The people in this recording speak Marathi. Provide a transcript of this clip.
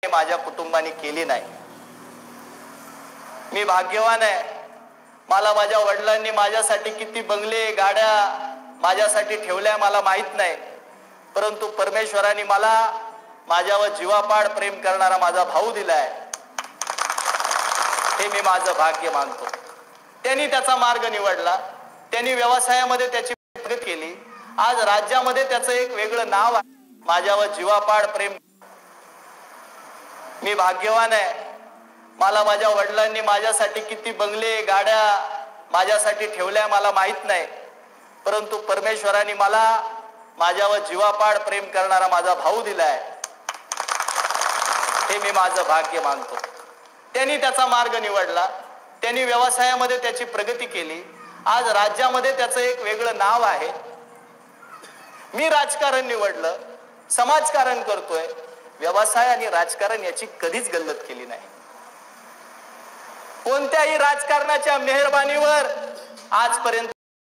माझ्या कुटुंबाने केली नाही। मी भाग्यवान आहे, मला माझ्या वडिलांनी माझ्यासाठी किती बंगले गाड्या माझ्यासाठी ठेवल्या मला माहित नाही, परंतु परमेश्वराने मला माझ्यावर जीवापाड प्रेम करणारा माझा भाऊ दिलाय, हे मी माझं भाग्य मानतो। त्यांनी त्याचा मार्ग निवडला, त्यांनी व्यवसायामध्ये त्याची प्रगती केली, आज राज्यामध्ये त्याचं एक वेगळं नाव आहे, माझ्यावर जीवापाड प्रेम। मी भाग्यवान आहे, मला माझ्या वडिलांनी माझ्यासाठी किती बंगले गाड्या माझ्यासाठी ठेवल्या मला माहित नाही, परंतु परमेश्वराने मला माझ्यावर जीवापाड प्रेम करणारा माझा भाऊ दिलाय, हे मी माझं भाग्य मानतो। त्यांनी त्याचा मार्ग निवडला, त्यांनी व्यवसायामध्ये त्याची प्रगती केली, आज राज्यामध्ये त्याचं एक वेगळं नाव आहे। मी राजकारण निवडलं, समाजकारण करतोय, व्यवसाय आणि राजकारण याची कधीच गल्लत केली नाही। कोणत्याही राजकारणाच्या मेहरबानीवर आजपर्यंत